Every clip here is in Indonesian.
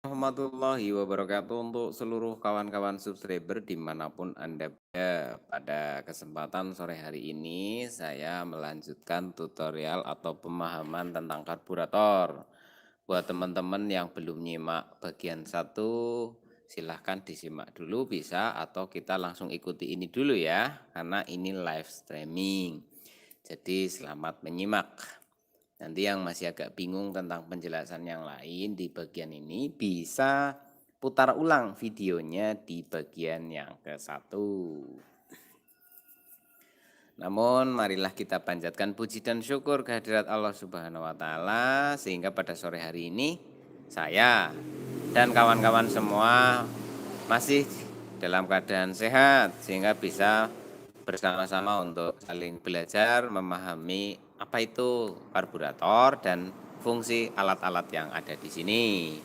Warahmatullahi wabarakatuh untuk seluruh kawan-kawan subscriber dimanapun Anda berada. Pada kesempatan sore hari ini saya melanjutkan tutorial atau pemahaman tentang karburator. Buat teman-teman yang belum nyimak bagian satu, silahkan disimak dulu bisa atau kita langsung ikuti ini dulu ya, karena ini live streaming. Jadi selamat menyimak. Nanti yang masih agak bingung tentang penjelasan yang lain di bagian ini bisa putar ulang videonya di bagian yang ke-1. Namun marilah kita panjatkan puji dan syukur kehadirat Allah Subhanahu wa taala sehingga pada sore hari ini saya dan kawan-kawan semua masih dalam keadaan sehat sehingga bisa bersama-sama untuk saling belajar memahami apa itu karburator dan fungsi alat-alat yang ada di sini.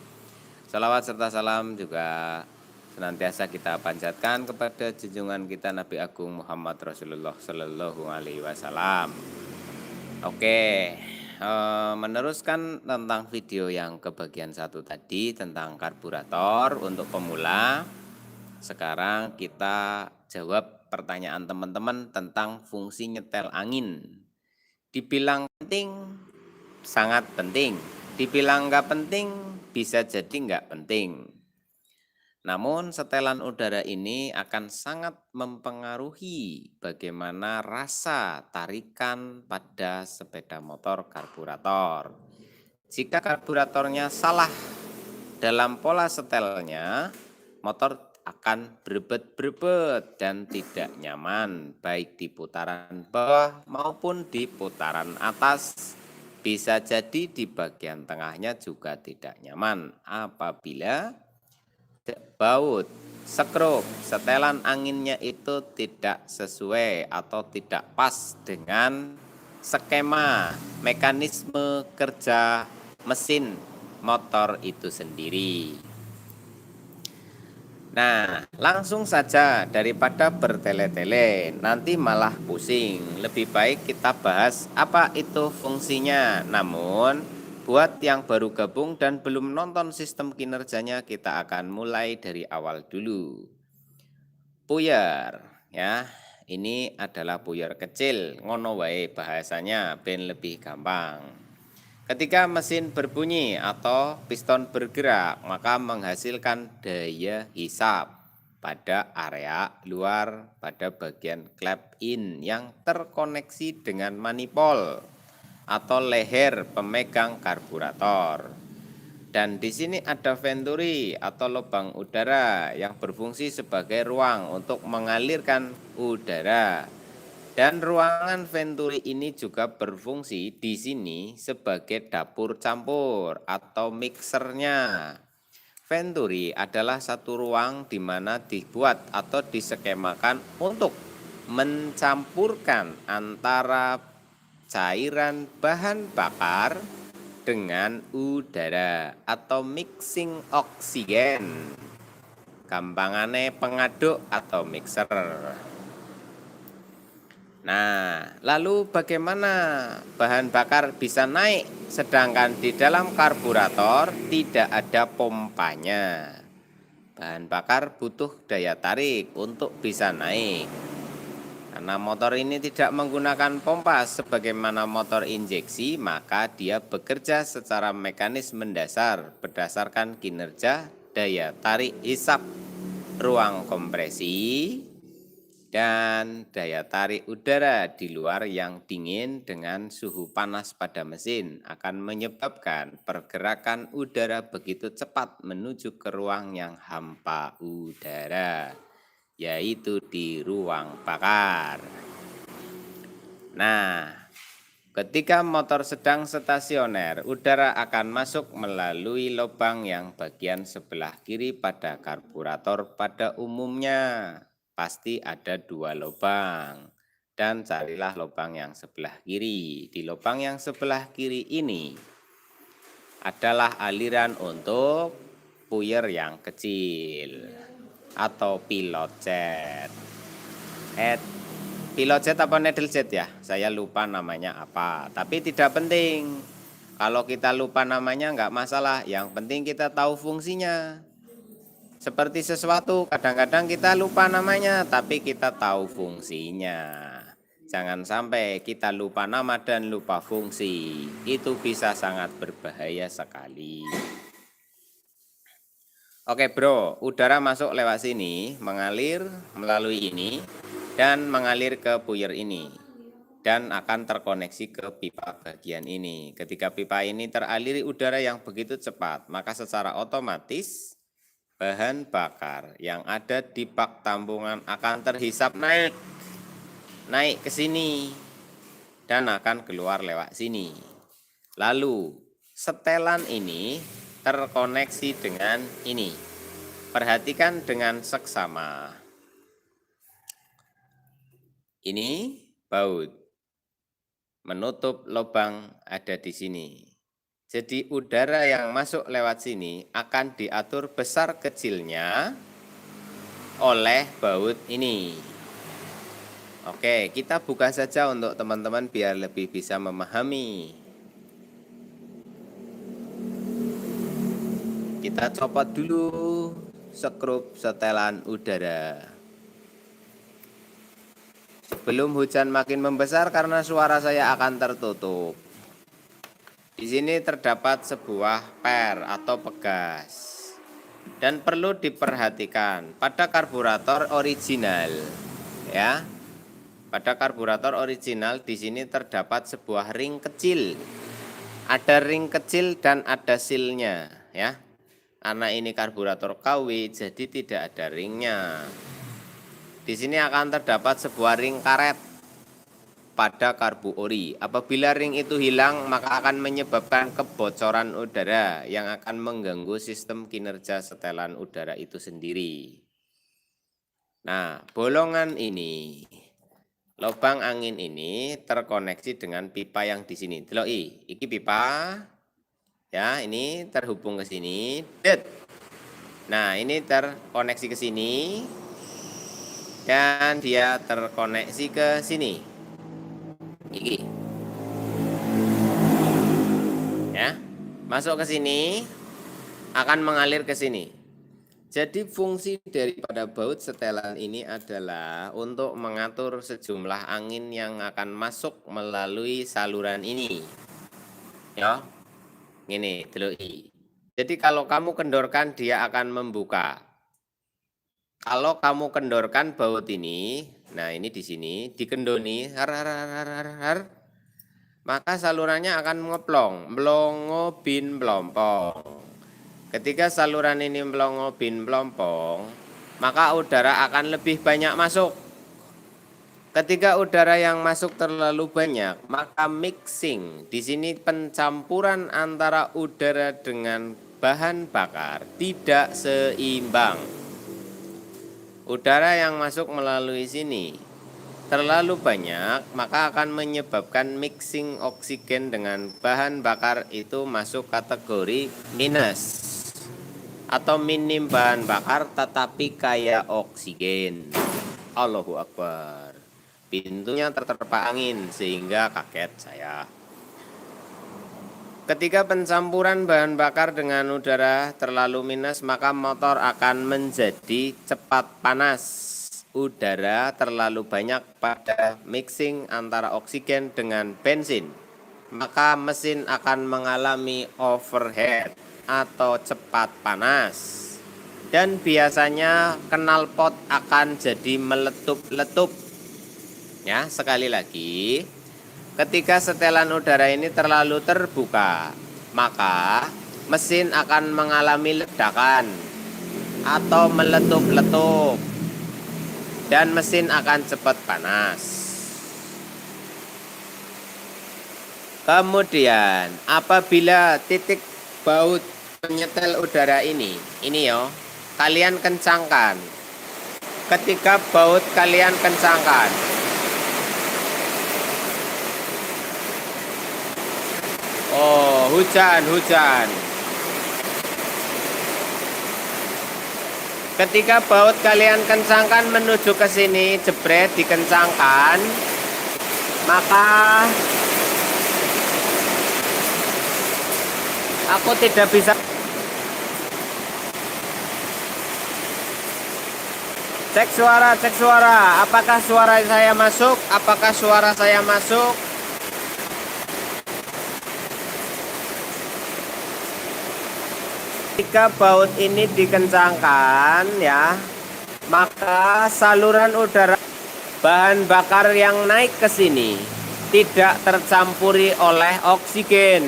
Salawat serta salam juga senantiasa kita panjatkan kepada junjungan kita Nabi Agung Muhammad Rasulullah Shallallahu Alaihi Wasallam. Oke, meneruskan tentang video yang ke bagian satu tadi tentang karburator untuk pemula. Sekarang kita jawab pertanyaan teman-teman tentang fungsi nyetel angin. Dibilang penting, sangat penting. Dibilang nggak penting, bisa jadi nggak penting. Namun setelan udara ini akan sangat mempengaruhi bagaimana rasa tarikan pada sepeda motor karburator. Jika karburatornya salah dalam pola setelnya, motor akan berebet-berebet dan tidak nyaman baik di putaran bawah maupun di putaran atas. Bisa jadi di bagian tengahnya juga tidak nyaman apabila baut, skrup, setelan anginnya itu tidak sesuai atau tidak pas dengan skema mekanisme kerja mesin motor itu sendiri. Nah, langsung saja daripada bertele-tele, nanti malah pusing. Lebih baik kita bahas apa itu fungsinya. Namun, buat yang baru gabung dan belum nonton sistem kinerjanya, kita akan mulai dari awal dulu. Puyer, ya. Ini adalah puyer kecil, ngono wae bahasanya ben lebih gampang. Ketika mesin berbunyi atau piston bergerak, maka menghasilkan daya hisap pada area luar pada bagian klep in yang terkoneksi dengan manifold atau leher pemegang karburator. Dan di sini ada venturi atau lubang udara yang berfungsi sebagai ruang untuk mengalirkan udara. Dan ruangan venturi ini juga berfungsi di sini sebagai dapur campur atau mixernya. Venturi adalah satu ruang di mana dibuat atau diskemakan untuk mencampurkan antara cairan bahan bakar dengan udara atau mixing oksigen. Gampangannya pengaduk atau mixer. Nah, lalu bagaimana bahan bakar bisa naik sedangkan di dalam karburator tidak ada pompanya? Bahan bakar butuh daya tarik untuk bisa naik. Karena motor ini tidak menggunakan pompa sebagaimana motor injeksi, maka dia bekerja secara mekanis mendasar berdasarkan kinerja daya tarik hisap ruang kompresi dan daya tarik udara di luar yang dingin dengan suhu panas pada mesin akan menyebabkan pergerakan udara begitu cepat menuju ke ruang yang hampa udara, yaitu di ruang bakar. Nah, ketika motor sedang stasioner, udara akan masuk melalui lubang yang bagian sebelah kiri pada karburator pada umumnya. Pasti ada dua lubang. Dan carilah lubang yang sebelah kiri. Di lubang yang sebelah kiri ini adalah aliran untuk puyer yang kecil atau pilot jet. Pilot jet apa needle jet ya? Saya lupa namanya apa, tapi tidak penting. Kalau kita lupa namanya nggak masalah, yang penting kita tahu fungsinya. Seperti sesuatu, kadang-kadang kita lupa namanya, tapi kita tahu fungsinya. Jangan sampai kita lupa nama dan lupa fungsi. Itu bisa sangat berbahaya sekali. Oke bro, udara masuk lewat sini, mengalir melalui ini, dan mengalir ke puyer ini. Dan akan terkoneksi ke pipa bagian ini. Ketika pipa ini teraliri udara yang begitu cepat, maka secara otomatis bahan bakar yang ada di bak tampungan akan terhisap naik ke sini dan akan keluar lewat sini. Lalu setelan ini terkoneksi dengan ini. Perhatikan dengan seksama. Ini baut menutup lubang ada di sini. Jadi udara yang masuk lewat sini akan diatur besar kecilnya oleh baut ini. Oke, kita buka saja untuk teman-teman biar lebih bisa memahami. Kita copot dulu skrup setelan udara. Sebelum hujan makin membesar karena suara saya akan tertutup. Di sini terdapat sebuah per atau pegas. Dan perlu diperhatikan pada karburator original, ya. Pada karburator original di sini terdapat sebuah ring kecil. Ada ring kecil dan ada silnya, ya. Karena ini karburator KW jadi tidak ada ringnya. Di sini akan terdapat sebuah ring karet pada karbu ori. Apabila ring itu hilang, maka akan menyebabkan kebocoran udara yang akan mengganggu sistem kinerja setelan udara itu sendiri. Nah, bolongan ini, lubang angin ini terkoneksi dengan pipa yang di sini. Deloki, iki pipa. Ya, ini terhubung ke sini. Nah, ini terkoneksi ke sini. Dan dia terkoneksi ke sini. Iki. Ya. Masuk ke sini akan mengalir ke sini. Jadi fungsi daripada baut setelan ini adalah untuk mengatur sejumlah angin yang akan masuk melalui saluran ini. Ya. Ini deloki. Jadi kalau kamu kendorkan dia akan membuka. Kalau kamu kendorkan baut ini, nah ini di sini dikendoni, maka salurannya akan ngeplong, melongo bin melompong. Ketika saluran ini melongo bin melompong, maka udara akan lebih banyak masuk. Ketika udara yang masuk terlalu banyak, maka mixing di sini pencampuran antara udara dengan bahan bakar tidak seimbang. Udara yang masuk melalui sini terlalu banyak, maka akan menyebabkan mixing oksigen dengan bahan bakar itu masuk kategori minus atau minim bahan bakar tetapi kaya oksigen. Allahu Akbar. Pintunya terterpa angin sehingga kaget saya. Ketika pencampuran bahan bakar dengan udara terlalu minus, maka motor akan menjadi cepat panas. Udara terlalu banyak pada mixing antara oksigen dengan bensin, maka mesin akan mengalami overheat atau cepat panas. Dan biasanya knalpot akan jadi meletup-letup. Ya, sekali lagi. Ketika setelan udara ini terlalu terbuka, maka mesin akan mengalami ledakan atau meletup-letup dan mesin akan cepat panas. Kemudian apabila titik baut penyetel udara ini yo, kalian kencangkan. Ketika baut kalian kencangkan, oh, hujan. Ketika baut kalian kencangkan menuju ke sini, jebret dikencangkan, maka Aku tidak bisa. Cek suara, cek suara. Apakah suara saya masuk? Apakah suara saya masuk? Jika baut ini dikencangkan ya, maka saluran udara bahan bakar yang naik ke sini tidak tercampuri oleh oksigen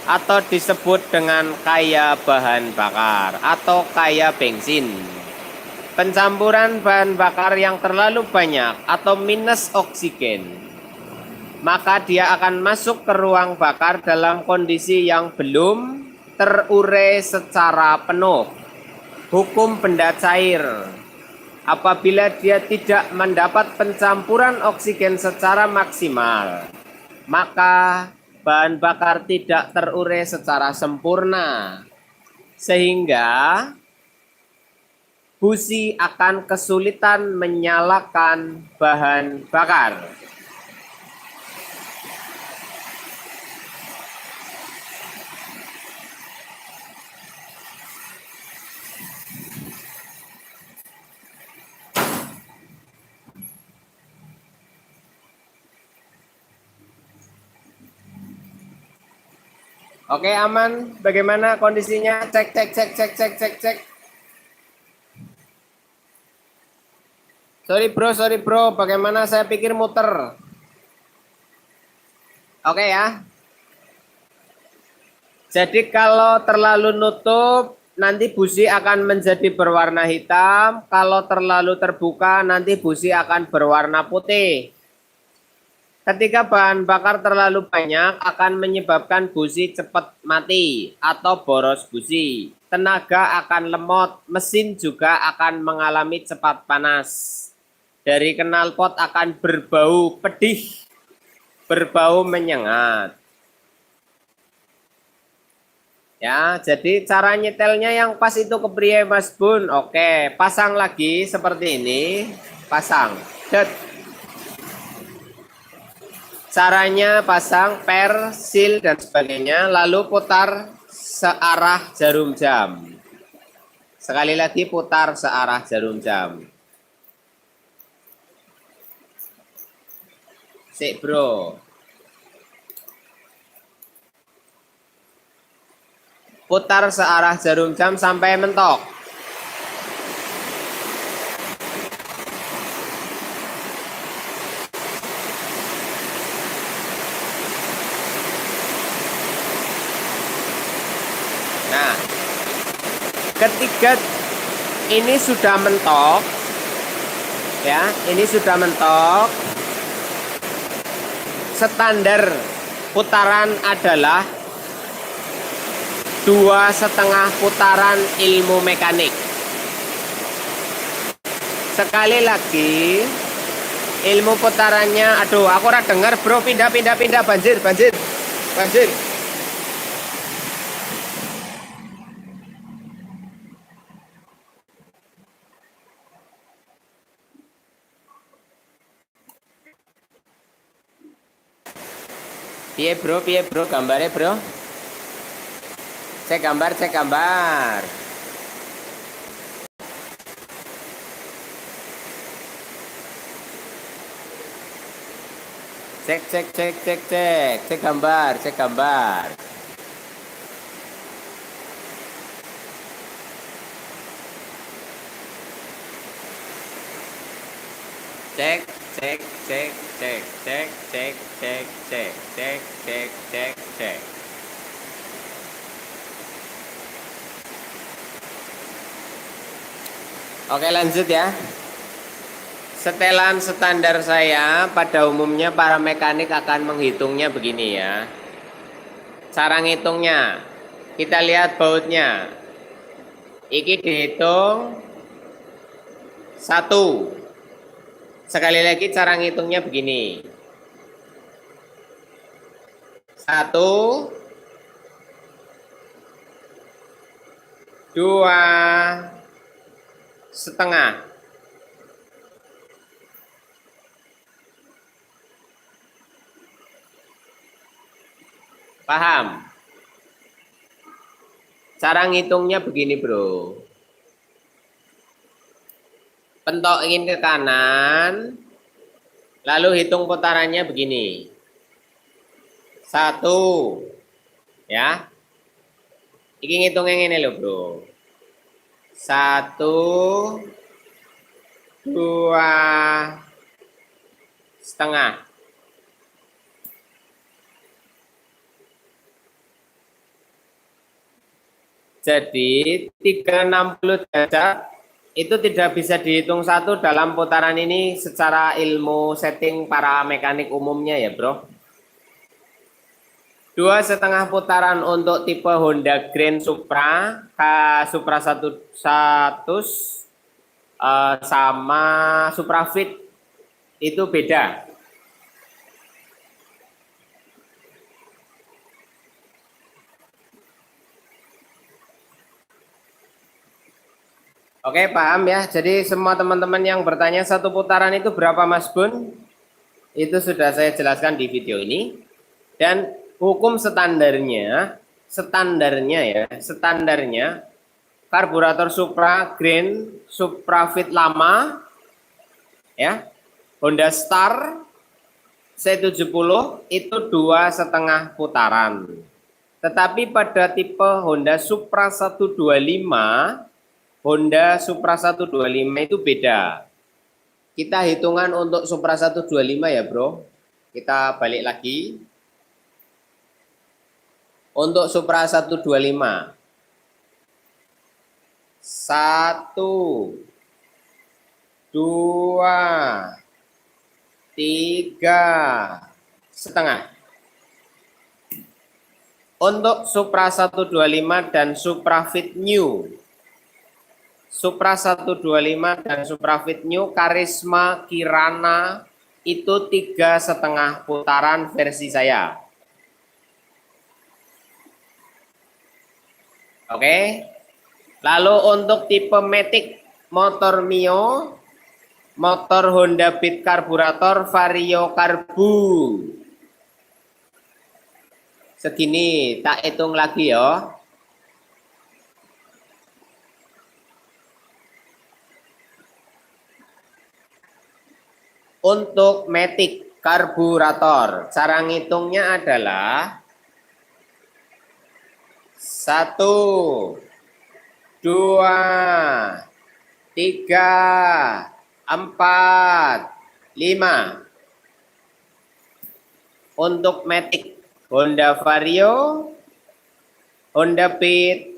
atau disebut dengan kaya bahan bakar atau kaya bensin. Pencampuran bahan bakar yang terlalu banyak atau minus oksigen, maka dia akan masuk ke ruang bakar dalam kondisi yang belum terurai secara penuh. Hukum benda cair. Apabila dia tidak mendapat pencampuran oksigen secara maksimal, maka bahan bakar tidak terurai secara sempurna, sehingga busi akan kesulitan menyalakan bahan bakar. Oke, aman. Bagaimana kondisinya? Cek, cek, cek, cek, cek, cek, cek. Sorry bro. Bagaimana? Saya pikir muter. Oke ya. Jadi kalau terlalu nutup, nanti busi akan menjadi berwarna hitam. Kalau terlalu terbuka, nanti busi akan berwarna putih. Ketika bahan bakar terlalu banyak akan menyebabkan busi cepat mati atau boros busi. Tenaga akan lemot, mesin juga akan mengalami cepat panas. Dari knalpot akan berbau pedih, berbau menyengat. Ya, jadi cara nyetelnya yang pas itu kepriye Mas Bun. Oke, pasang lagi seperti ini. Pasang. Set. Caranya pasang per, seal, dan sebagainya, lalu putar searah jarum jam. Sekali lagi putar searah jarum jam. Sik bro. Putar searah jarum jam sampai mentok. Nah, ketika ini sudah mentok, ya, ini sudah mentok. Standar putaran adalah 2,5 putaran ilmu mekanik. Sekali lagi, ilmu putarannya, aduh, aku ora dengar bro, pindah, banjir. Piye bro, gambarnya bro. Cek gambar. Cek gambar. Cek. Oke, lanjut ya. Setelan standar saya pada umumnya para mekanik akan menghitungnya begini ya. Cara ngitungnya, kita lihat bautnya. Iki dihitung 1. Sekali lagi cara ngitungnya begini. 1, 2,5. Paham? Cara ngitungnya begini, bro. Pentokin ke kanan, lalu hitung putarannya begini. 1, ya. Iki ngitungnya ini loh, bro. 1, 2,5. Jadi 360 derajat itu tidak bisa dihitung satu dalam putaran ini secara ilmu setting para mekanik umumnya ya, bro. 2,5 putaran untuk tipe Honda Grand Supra, Supra 100 sama Supra Fit itu beda. Oke, paham ya. Jadi semua teman-teman yang bertanya satu putaran itu berapa, Mas Bun? Itu sudah saya jelaskan di video ini. Dan hukum standarnya karburator Supra Grand, Supra Fit lama, ya, Honda Star C70 itu 2,5 putaran. Tetapi pada tipe Honda Supra 125, Honda Supra 125 itu beda. Kita hitungan untuk Supra 125 ya, bro. Kita balik lagi. Untuk Supra 125. 1, 2, 3,5. Untuk Supra 125 dan Supra Fit New. Supra 125 dan Supra Fit New Karisma Kirana itu 3,5 putaran versi saya. Oke. Lalu untuk tipe Matic motor Mio, motor Honda Beat karburator Vario Karbu. Segini, tak hitung lagi ya. Untuk Matic karburator, cara ngitungnya adalah 1, 2, 3, 4, 5. Untuk Matic Honda Vario, Honda Beat,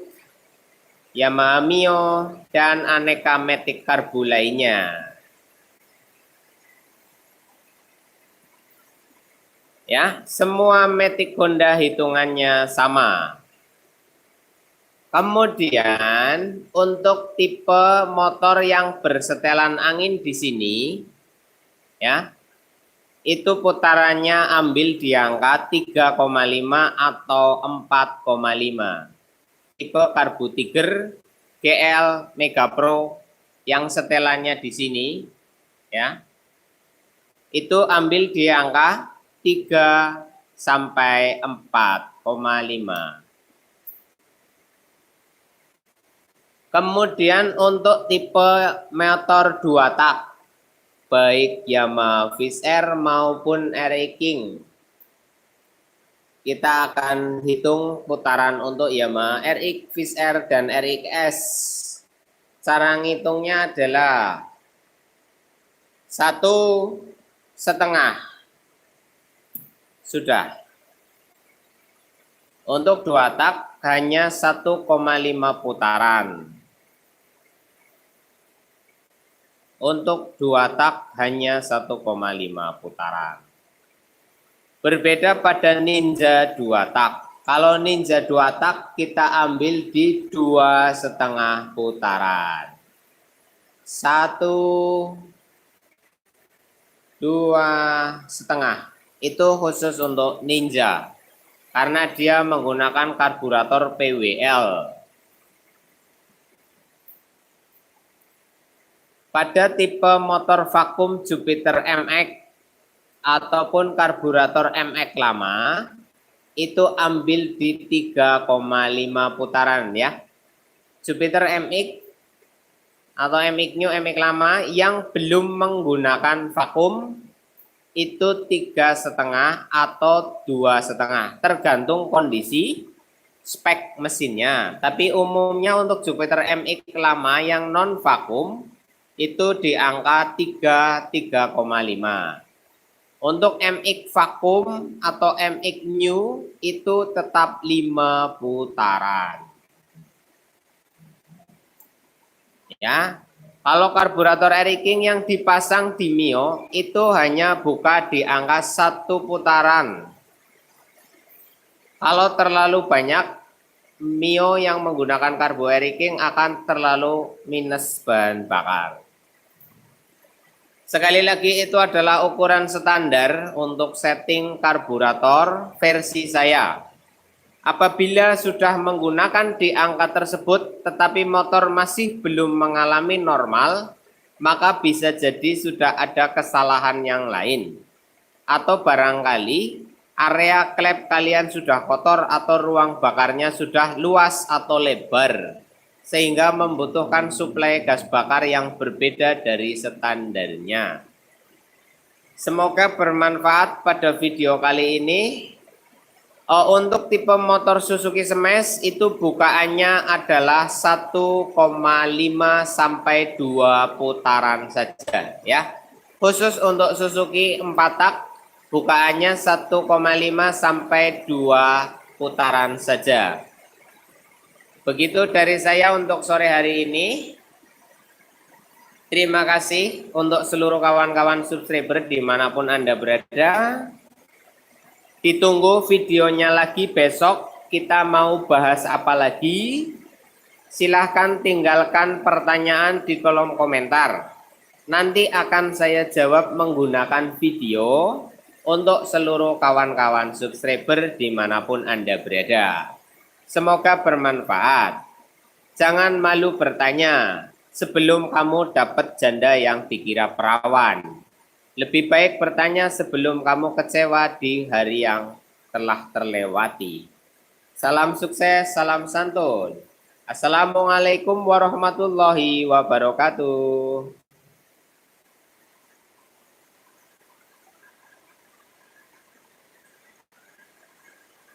Yamaha Mio, dan aneka Matic karbu lainnya. Ya, semua Matic Honda hitungannya sama. Kemudian untuk tipe motor yang bersetelan angin di sini, ya, itu putarannya ambil di angka 3,5 atau 4,5. Tipe Karbu Tiger, GL, Mega Pro yang setelannya di sini, ya, itu ambil di angka 3 sampai 4,5. Kemudian untuk tipe motor 2 tak, baik Yamaha Fish Air maupun RX King, kita akan hitung putaran untuk Yamaha RX, Fish Air, dan RX-S. Cara ngitungnya adalah 1,5. Sudah. Untuk 2 tak hanya 1,5 putaran. Untuk 2 tak hanya 1,5 putaran. Berbeda pada Ninja 2 tak. Kalau Ninja 2 tak kita ambil di 2,5 putaran. 1, 2,5. Itu khusus untuk Ninja. Karena dia menggunakan karburator PWL. Pada tipe motor vakum Jupiter MX ataupun karburator MX lama, itu ambil di 3,5 putaran ya. Jupiter MX atau MX New, MX lama yang belum menggunakan vakum itu 3,5 atau 2,5, tergantung kondisi spek mesinnya. Tapi umumnya untuk Jupiter MX lama yang non vakum itu di angka 3,5. Untuk MX vakum atau MX new itu tetap 5 putaran. Ya. Kalau karburator Air King yang dipasang di Mio itu hanya buka di angka 1 putaran. Kalau terlalu banyak, Mio yang menggunakan karbo Air King akan terlalu minus bahan bakar. Sekali lagi itu adalah ukuran standar untuk setting karburator versi saya. Apabila sudah menggunakan di angka tersebut tetapi motor masih belum mengalami normal, maka bisa jadi sudah ada kesalahan yang lain. Atau barangkali area klep kalian sudah kotor atau ruang bakarnya sudah luas atau lebar, sehingga membutuhkan suplai gas bakar yang berbeda dari standarnya. Semoga bermanfaat pada video kali ini. Untuk tipe motor Suzuki Smash itu bukaannya adalah 1,5 sampai 2 putaran saja ya. Khusus untuk Suzuki 4 tak bukaannya 1,5 sampai 2 putaran saja. Begitu dari saya untuk sore hari ini. Terima kasih untuk seluruh kawan-kawan subscriber dimanapun Anda berada. Ditunggu videonya lagi besok, kita mau bahas apa lagi? Silahkan tinggalkan pertanyaan di kolom komentar. Nanti akan saya jawab menggunakan video untuk seluruh kawan-kawan subscriber dimanapun Anda berada. Semoga bermanfaat. Jangan malu bertanya sebelum kamu dapat janda yang dikira perawan. Lebih baik bertanya sebelum kamu kecewa di hari yang telah terlewati. Salam sukses, salam santun. Assalamualaikum warahmatullahi wabarakatuh.